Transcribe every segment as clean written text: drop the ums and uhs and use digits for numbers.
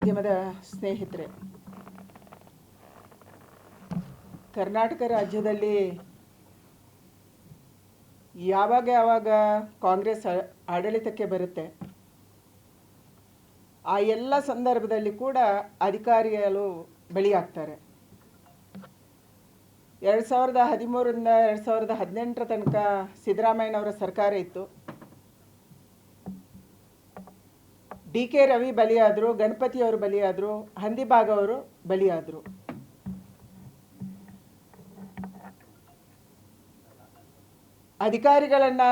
ಮಾಧ್ಯಮದ ಸ್ನೇಹಿತರೆ, ಕರ್ನಾಟಕ ರಾಜ್ಯದಲ್ಲಿ ಯಾವಾಗ ಕಾಂಗ್ರೆಸ್ ಆಡಳಿತಕ್ಕೆ ಬರುತ್ತೆ ಆ ಎಲ್ಲ ಸಂದರ್ಭದಲ್ಲಿ ಕೂಡ ಅಧಿಕಾರಿಗಳು ಬಲಿಯಾಗ್ತಾರೆ. 2013ರಿಂದ 2018 ತನಕ ಸಿದ್ದರಾಮಯ್ಯನವರ ಸರ್ಕಾರ ಇತ್ತು. DK ರವಿ ಬಲಿಯಾದರು, ಗಣಪತಿಯವರು ಬಲಿಯಾದರು, ಹಂದಿಭಾಗ್ ಅವರು ಬಲಿಯಾದರು. ಅಧಿಕಾರಿಗಳನ್ನು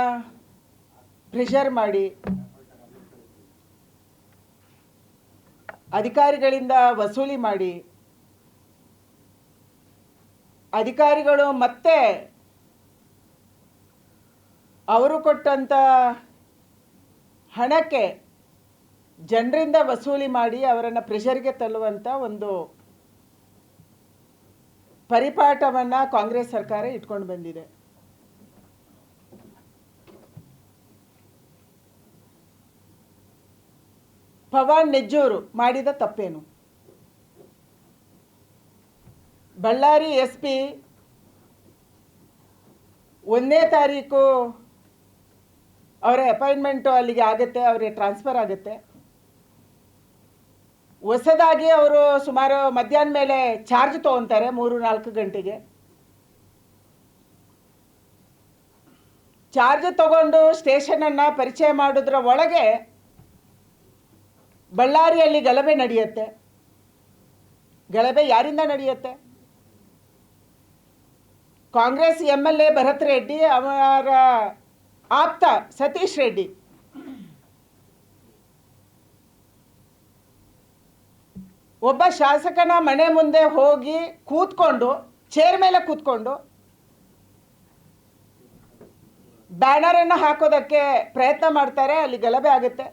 ಪ್ರೆಷರ್ ಮಾಡಿ ಅಧಿಕಾರಿಗಳಿಂದ ವಸೂಲಿ ಮಾಡಿ ಅಧಿಕಾರಿಗಳು ಮತ್ತೆ ಅವರು ಕೊಟ್ಟಂಥ ಹಣಕ್ಕೆ ಜನರಿಂದ ವಸೂಲಿ ಮಾಡಿ ಅವರನ್ನು ಪ್ರೆಷರ್ಗೆ ತಳ್ಳುವಂಥ ಒಂದು ಪರಿಪಾಠವನ್ನು ಕಾಂಗ್ರೆಸ್ ಸರ್ಕಾರ ಇಟ್ಕೊಂಡು ಬಂದಿದೆ. ಪವನ್ ನೆಜ್ಜೂರು ಮಾಡಿದ ತಪ್ಪೇನು? ಬಳ್ಳಾರಿ SP 1ನೇ ತಾರೀಕು ಅವರ ಅಪಾಯಿಂಟ್ಮೆಂಟು ಅಲ್ಲಿಗೆ ಆಗುತ್ತೆ, ಅವರಿಗೆ ಟ್ರಾನ್ಸ್ಫರ್ ಆಗುತ್ತೆ. ಹೊಸದಾಗಿ ಅವರು ಸುಮಾರು ಮಧ್ಯಾಹ್ನ ಮೇಲೆ ಚಾರ್ಜ್ ತೊಗೊತಾರೆ 3-4 ಗಂಟೆಗೆ. ಚಾರ್ಜ್ ತಗೊಂಡು ಸ್ಟೇಷನನ್ನು ಪರಿಚಯ ಮಾಡೋದ್ರ ಒಳಗೆ ಬಳ್ಳಾರಿಯಲ್ಲಿ ಗಲಭೆ ನಡೆಯುತ್ತೆ. ಗಲಭೆ ಯಾರಿಂದ ನಡೆಯುತ್ತೆ? ಕಾಂಗ್ರೆಸ್ MLA ಭರತ್ ರೆಡ್ಡಿ, ಅವರ ಆಪ್ತ ಸತೀಶ್ ರೆಡ್ಡಿ ಒಬ್ಬ ಶಾಸಕನ ಮನೆ ಮುಂದೆ ಹೋಗಿ ಕೂತ್ಕೊಂಡು ಚೇರ್ ಮೇಲೆ ಕೂತ್ಕೊಂಡು ಬ್ಯಾನರನ್ನು ಹಾಕೋದಕ್ಕೆ ಪ್ರಯತ್ನ ಮಾಡ್ತಾರೆ. ಅಲ್ಲಿ ಗಲಭೆ ಆಗುತ್ತೆ.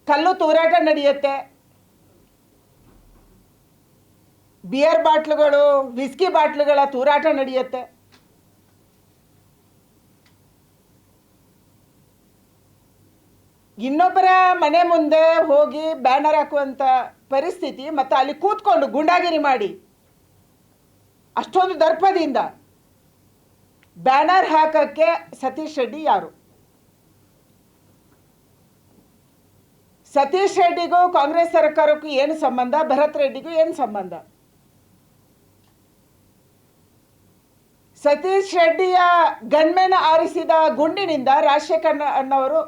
ಕಲ್ಲು ತೂರಾಟ ನಡೆಯುತ್ತೆ. ಬಿಯರ್ ಬಾಟ್ಲುಗಳು, ವಿಸ್ಕಿ ಬಾಟ್ಲುಗಳ ತೂರಾಟ ನಡೆಯುತ್ತೆ. ಇನ್ನೊಬ್ಬರ ಮನೆ ಮುಂದೆ ಹೋಗಿ ಬ್ಯಾನರ್ ಹಾಕುವಂಥ ಪರಿಸ್ಥಿತಿ, ಮತ್ತು ಅಲ್ಲಿ ಕೂತ್ಕೊಂಡು ಗುಂಡಾಗಿರಿ ಮಾಡಿ ಅಷ್ಟೊಂದು ದರ್ಪದಿಂದ ಬ್ಯಾನರ್ ಹಾಕಕ್ಕೆ ಸತೀಶ್ ರೆಡ್ಡಿ ಯಾರು? ಸತೀಶ್ ರೆಡ್ಡಿಗೂ ಕಾಂಗ್ರೆಸ್ ಸರ್ಕಾರಕ್ಕೂ ಏನು ಸಂಬಂಧ? ಭರತ್ ರೆಡ್ಡಿಗೂ ಏನು ಸಂಬಂಧ? ಸತೀಶ್ ರೆಡ್ಡಿಯ ಗನ್ಮೆನ್ ಆರಿಸಿದ ಗುಂಡಿನಿಂದ ರಾಜಶೇಖರ್ ಅಣ್ಣವರು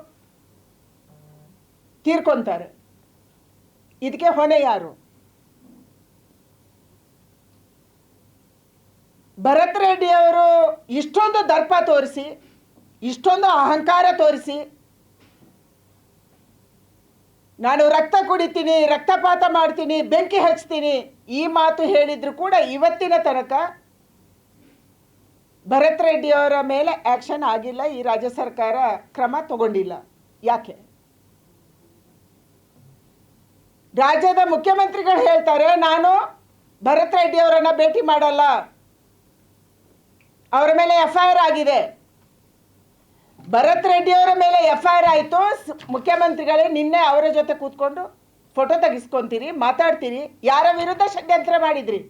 ತೀರ್ಕೊಂತಾರೆ. ಇದಕ್ಕೆ ಹೊಣೆ ಯಾರು? ಭರತ್ ರೆಡ್ಡಿ ಅವರು ಇಷ್ಟೊಂದು ದರ್ಪ ತೋರಿಸಿ, ಇಷ್ಟೊಂದು ಅಹಂಕಾರ ತೋರಿಸಿ, ನಾನು ರಕ್ತ ಕುಡಿತೀನಿ, ರಕ್ತಪಾತ ಮಾಡ್ತೀನಿ, ಬೆಂಕಿ ಹಚ್ತೀನಿ ಈ ಮಾತು ಹೇಳಿದ್ರು ಕೂಡ ಇವತ್ತಿನ ತನಕ ಭರತ್ ರೆಡ್ಡಿ ಅವರ ಮೇಲೆ ಆ್ಯಕ್ಷನ್ ಆಗಿಲ್ಲ. ಈ ರಾಜ್ಯ ಸರ್ಕಾರ ಕ್ರಮ ತಗೊಂಡಿಲ್ಲ. ಯಾಕೆ? ರಾಜ್ಯದ ಮುಖ್ಯಮಂತ್ರಿಗಳು ಹೇಳ್ತಾರೆ, ನಾನು ಭರತ್ ರೆಡ್ಡಿ ಅವರನ್ನು ಭೇಟಿ ಮಾಡಲ್ಲ, ಅವರ ಮೇಲೆ FIR ಆಗಿದೆ. ಭರತ್ ರೆಡ್ಡಿ ಅವರ ಮೇಲೆ FIR ಆಯಿತು. ಮುಖ್ಯಮಂತ್ರಿಗಳೇ ನಿನ್ನೆ ಅವರ ಜೊತೆ ಕೂತ್ಕೊಂಡು ಫೋಟೋ ತೆಗಿಸ್ಕೊಂತೀರಿ, ಮಾತಾಡ್ತೀರಿ. ಯಾರ ವಿರುದ್ಧ ಷಡ್ಯಂತ್ರ ಮಾಡಿದ್ರಿ?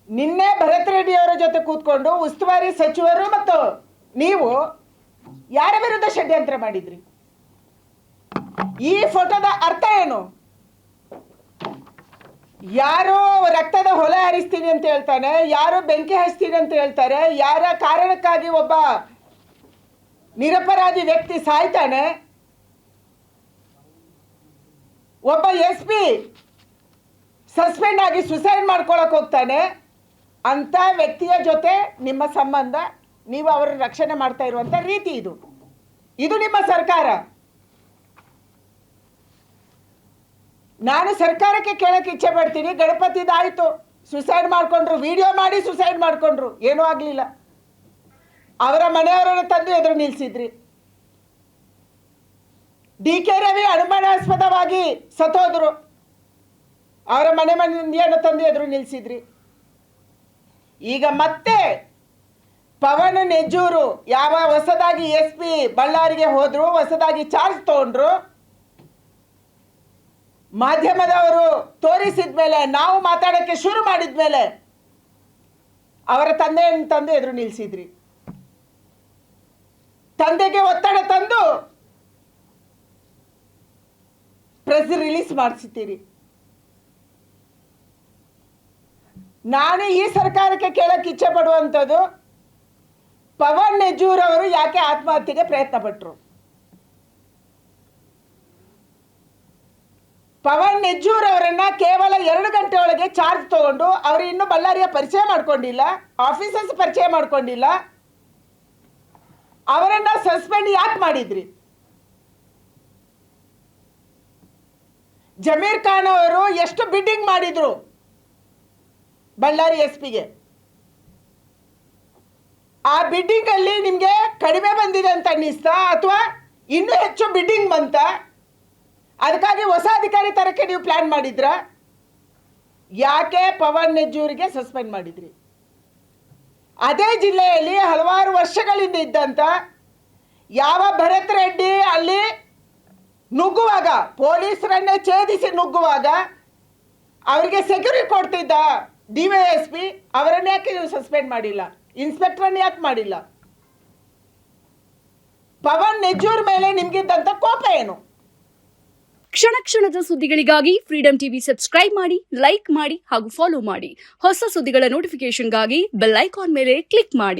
ನಿನ್ನೆ ಭರತ್ ರೆಡ್ಡಿ ಅವರ ಜೊತೆ ಕೂತ್ಕೊಂಡು ಉಸ್ತುವಾರಿ ಸಚಿವರು ಮತ್ತು ನೀವು ಯಾರ ವಿರುದ್ಧ ಷಡ್ಯಂತ್ರ ಮಾಡಿದ್ರಿ? ಈ ಫೋಟೋದ ಅರ್ಥ ಏನು? ಯಾರು ರಕ್ತದ ಹೊಲೆ ಹರಿಸ್ತೀನಿ ಅಂತ ಹೇಳ್ತಾನೆ, ಯಾರು ಬೆಂಕಿ ಹಚ್ತೀನಿ ಅಂತ ಹೇಳ್ತಾರೆ, ಯಾರ ಕಾರಣಕ್ಕಾಗಿ ಒಬ್ಬ ನಿರಪರಾಧಿ ವ್ಯಕ್ತಿ ಸಾಯ್ತಾನೆ, ಒಬ್ಬ SP ಸಸ್ಪೆಂಡ್ ಆಗಿ ಸುಸೈಡ್ ಮಾಡ್ಕೊಳಕ್ ಹೋಗ್ತಾನೆ, ಅಂತ ವ್ಯಕ್ತಿಯ ಜೊತೆ ನಿಮ್ಮ ಸಂಬಂಧ, ನೀವು ಅವರ ರಕ್ಷಣೆ ಮಾಡ್ತಾ ಇರುವಂಥ ರೀತಿ ಇದು. ಇದು ನಿಮ್ಮ ಸರ್ಕಾರ. ನಾನು ಸರ್ಕಾರಕ್ಕೆ ಕೇಳಕ್ಕೆ ಇಚ್ಛೆ ಪಡ್ತೀನಿ, ಗಣಪತಿದಾಯಿತು, ಸುಸೈಡ್ ಮಾಡಿಕೊಂಡ್ರು, ವಿಡಿಯೋ ಮಾಡಿ ಸುಸೈಡ್ ಮಾಡಿಕೊಂಡ್ರು, ಏನೂ ಆಗಲಿಲ್ಲ. ಅವರ ಮನೆಯವರನ್ನು ತಂದು ಎದುರು ನಿಲ್ಲಿಸಿದ್ರಿ. DK ರವಿ ಅನುಮಾನಾಸ್ಪದವಾಗಿ ಸತ್ತೋದ್ರು, ಅವರ ಮಂದಿಯನ್ನು ತಂದು ಎದುರು ನಿಲ್ಲಿಸಿದ್ರಿ. ಈಗ ಮತ್ತೆ ಪವನ್ ನೆಜ್ಜೂರು ಯಾವ ಹೊಸದಾಗಿ SP ಬಳ್ಳಾರಿಗೆ ಹೋದ್ರು, ಹೊಸದಾಗಿ ಚಾರ್ಜ್ ತಗೊಂಡ್ರು, ಮಾಧ್ಯಮದವರು ತೋರಿಸಿದ ಮೇಲೆ, ನಾವು ಮಾತಾಡೋಕ್ಕೆ ಶುರು ಮಾಡಿದ ಮೇಲೆ ಅವರ ತಂದೆಯನ್ನು ತಂದು ಎದುರು ನಿಲ್ಲಿಸಿದ್ರಿ. ತಂದೆಗೆ ಒತ್ತಡ ತಂದು ಪ್ರೆಸ್ ರಿಲೀಸ್ ಮಾಡಿಸ್ತೀರಿ. ನಾನು ಈ ಸರ್ಕಾರಕ್ಕೆ ಕೇಳಕ್ಕೆ ಇಚ್ಛೆ ಪಡುವಂಥದ್ದು, ಪವನ್ ನೆಜ್ಜೂರ್ ಅವರು ಯಾಕೆ ಆತ್ಮಹತ್ಯೆಗೆ ಪ್ರಯತ್ನ ಪಟ್ಟರು? ಪವನ್ ನೆಜ್ಜೂರ್ ಅವರನ್ನ ಕೇವಲ 2 ಗಂಟೆ ಒಳಗೆ ಚಾರ್ಜ್ ತಗೊಂಡು, ಅವರು ಇನ್ನೂ ಬಳ್ಳಾರಿಯ ಪರಿಚಯ ಮಾಡ್ಕೊಂಡಿಲ್ಲ, ಆಫೀಸರ್ಸ್ ಪರಿಚಯ ಮಾಡ್ಕೊಂಡಿಲ್ಲ, ಅವರನ್ನ ಸಸ್ಪೆಂಡ್ ಯಾಕೆ ಮಾಡಿದ್ರಿ? ಜಮೀರ್ ಖಾನ್ ಅವರು ಎಷ್ಟು ಬಿಡ್ಡಿಂಗ್ ಮಾಡಿದ್ರು ಬಳ್ಳಾರಿ SPಗೆ? ಆ ಬಿಡ್ಡಿಂಗ್ ಅಲ್ಲಿ ನಿಮಗೆ ಕಡಿಮೆ ಬಂದಿದೆ ಅಂತ ಅನ್ನಿಸ್ತಾ, ಅಥವಾ ಇನ್ನೂ ಹೆಚ್ಚು ಬಿಡ್ಡಿಂಗ್ ಬಂತ? ಅದಕ್ಕಾಗಿ ಹೊಸ ಅಧಿಕಾರಿ ತರಕ್ಕೆ ನೀವು ಪ್ಲಾನ್ ಮಾಡಿದ್ರ? ಯಾಕೆ ಪವನ್ ನೆಜ್ಜೂರಿಗೆ ಸಸ್ಪೆಂಡ್ ಮಾಡಿದ್ರಿ? ಅದೇ ಜಿಲ್ಲೆಯಲ್ಲಿ ಹಲವಾರು ವರ್ಷಗಳಿಂದ ಇದ್ದಂತ ಯಾವ ಭರತ್ ರೆಡ್ಡಿ ಅಲ್ಲಿ ನುಗ್ಗುವಾಗ, ಪೊಲೀಸರನ್ನೇ ಛೇದಿಸಿ ನುಗ್ಗುವಾಗ ಅವರಿಗೆ ಸೆಕ್ಯೂರಿಟಿ ಕೊಡ್ತಿದ್ದ DYSP, ಅವರನ್ನ ಯಾಕೆ ನೀವು ಸಸ್ಪೆಂಡ್ ಮಾಡಿಲ್ಲ? ಇನ್ಸ್ಪೆಕ್ಟರ್ನ ಯಾಕೆ ಮಾಡಿಲ್ಲ? ಪವನ್ ನೆಜ್ಜೂರ್ ಮೇಲೆ ನಿಮ್ಗಿದ್ದಂತ ಕೋಪ ಏನು? ಕ್ಷಣ ಕ್ಷಣದ ಸುದ್ದಿಗಳಿಗಾಗಿ ಫ್ರೀಡಂ ಟಿವಿ ಸಬ್ಸ್ಕ್ರೈಬ್ ಮಾಡಿ, ಲೈಕ್ ಮಾಡಿ ಹಾಗೂ ಫಾಲೋ ಮಾಡಿ. ಹೊಸ ಸುದ್ದಿಗಳ ನೋಟಿಫಿಕೇಶನ್ಗಾಗಿ ಬೆಲ್ ಐಕಾನ್ ಮೇಲೆ ಕ್ಲಿಕ್ ಮಾಡಿ.